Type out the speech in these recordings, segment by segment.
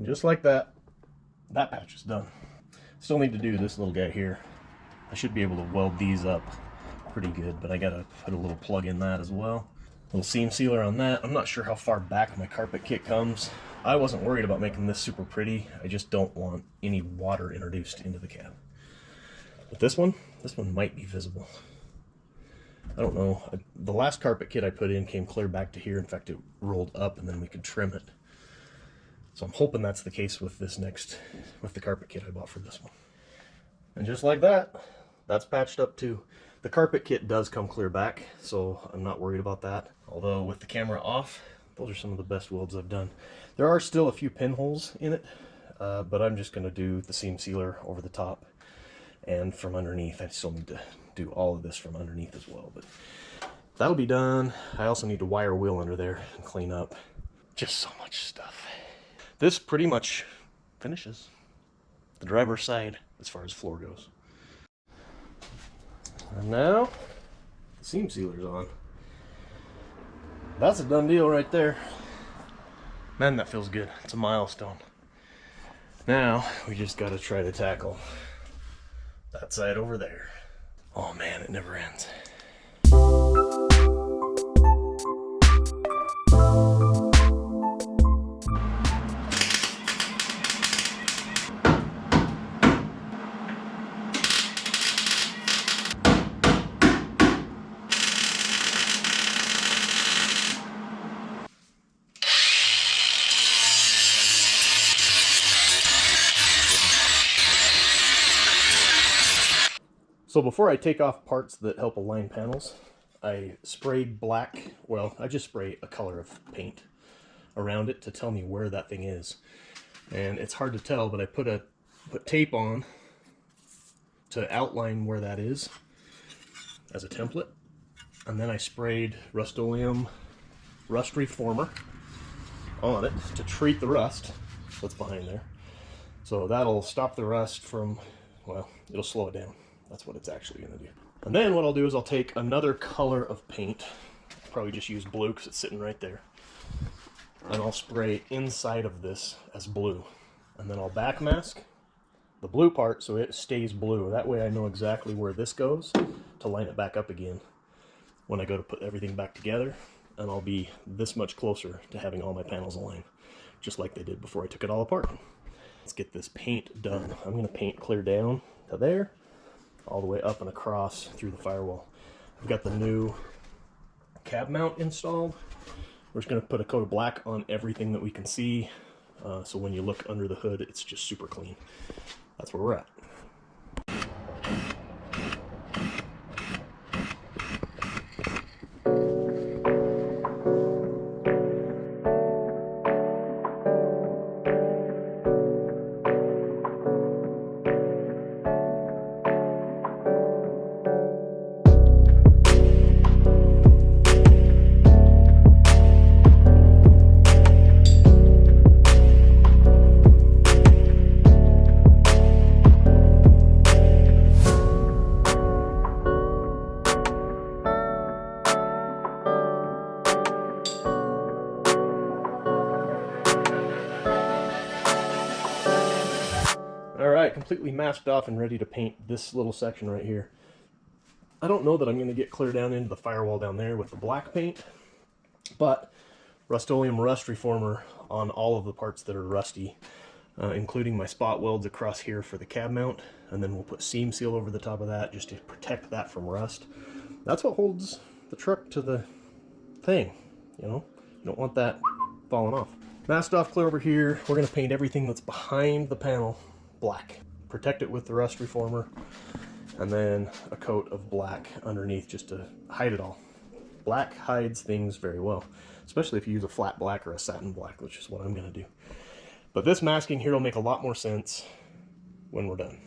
And just like that, that patch is done. Still need to do this little guy here. I should be able to weld these up pretty good, but I gotta put a little plug in that as well. Little seam sealer on that. I'm not sure how far back my carpet kit comes. I wasn't worried about making this super pretty. I just don't want any water introduced into the cab. But this one might be visible. I don't know. The last carpet kit I put in came clear back to here. In fact, it rolled up and then we could trim it. So I'm hoping that's the case with this with the carpet kit I bought for this one. And just like that, that's patched up too. The carpet kit does come clear back, so I'm not worried about that. Although with the camera off, those are some of the best welds I've done. There are still a few pinholes in it, but I'm just gonna do the seam sealer over the top and from underneath. I still need to do all of this from underneath as well, but that'll be done. I also need to wire wheel under there and clean up. Just so much stuff. This pretty much finishes the driver's side as far as floor goes. And now the seam sealer's on. That's a done deal right there. Man, that feels good. It's a milestone. Now we just got to try to tackle that side over there. Oh man, it never ends. So before I take off parts that help align panels, I sprayed black, well, I just spray a color of paint around it to tell me where that thing is. And it's hard to tell, but I put tape on to outline where that is as a template. And then I sprayed Rust-Oleum rust reformer on it to treat the rust that's behind there. So that'll stop the rust from, well, it'll slow it down. That's what it's actually going to do. And then what I'll do is I'll take another color of paint, probably just use blue because it's sitting right there, and I'll spray inside of this as blue. And then I'll backmask the blue part so it stays blue. That way I know exactly where this goes to line it back up again when I go to put everything back together, and I'll be this much closer to having all my panels aligned, just like they did before I took it all apart. Let's get this paint done. I'm going to paint clear down to there, all the way up and across through the firewall. I've got the new cab mount installed. We're just going to put a coat of black on everything that we can see, so when you look under the hood, it's just super clean. That's where we're at. Alright, completely masked off and ready to paint this little section right here. I don't know that I'm going to get clear down into the firewall down there with the black paint, but Rust-Oleum rust reformer on all of the parts that are rusty, including my spot welds across here for the cab mount, and then we'll put seam seal over the top of that just to protect that from rust. That's what holds the truck to the thing, you know? You don't want that falling off. Masked off clear over here. We're going to paint everything that's behind the panel black. Protect it with the rust reformer, and then a coat of black underneath just to hide it all. Black hides things very well, especially if you use a flat black or a satin black, which is what I'm going to do. But this masking here will make a lot more sense when we're done.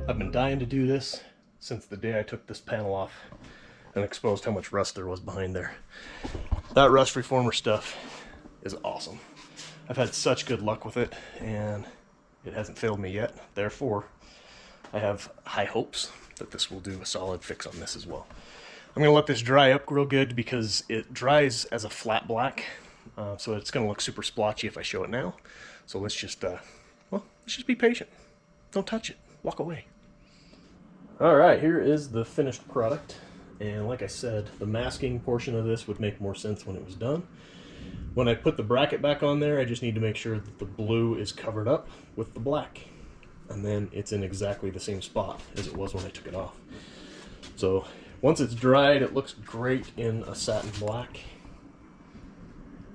I've been dying to do this since the day I took this panel off and exposed how much rust there was behind there. That rust reformer stuff is awesome. I've had such good luck with it, and it hasn't failed me yet. Therefore, I have high hopes that this will do a solid fix on this as well. I'm going to let this dry up real good because it dries as a flat black, so it's going to look super splotchy if I show it now. So let's just be patient. Don't touch it. Walk away. Alright, here is the finished product, and like I said, the masking portion of this would make more sense when it was done. When I put the bracket back on there, I just need to make sure that the blue is covered up with the black, and then it's in exactly the same spot as it was when I took it off. So once it's dried, it looks great in a satin black,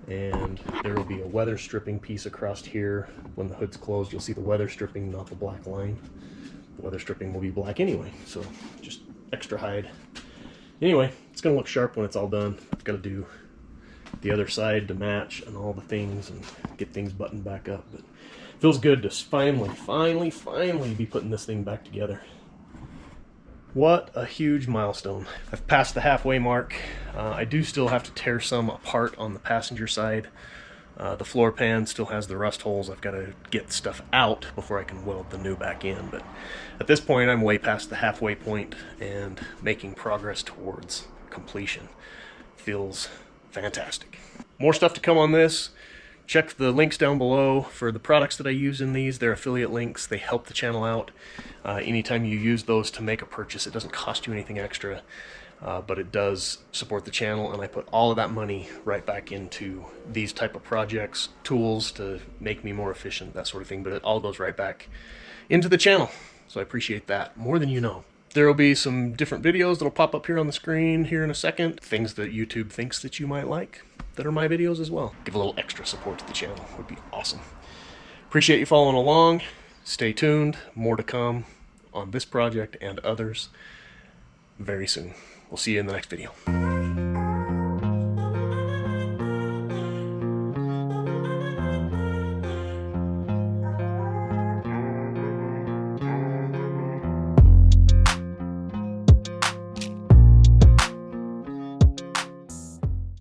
and there will be a weather stripping piece across here. When the hood's closed, you'll see the weather stripping, not the black line. The weather stripping will be black anyway, so just extra hide. Anyway, it's going to look sharp when it's all done. I've got to do the other side to match and all the things and get things buttoned back up. But it feels good to finally be putting this thing back together. What a huge milestone. I've passed the halfway mark. I do still have to tear some apart on the passenger side. The floor pan still has the rust holes. I've got to get stuff out before I can weld the new back in. But at this point, I'm way past the halfway point and making progress towards completion. Feels fantastic. More stuff to come on this. Check the links down below for the products that I use in these. They're affiliate links. They help the channel out. Anytime you use those to make a purchase, it doesn't cost you anything extra, but it does support the channel, and I put all of that money right back into these type of projects, tools to make me more efficient, that sort of thing, but it all goes right back into the channel. So I appreciate that more than you know. There will be some different videos that'll pop up here on the screen here in a second. Things that YouTube thinks that you might like that are my videos as well. Give a little extra support to the channel. Would be awesome. Appreciate you following along. Stay tuned. More to come on this project and others very soon. We'll see you in the next video.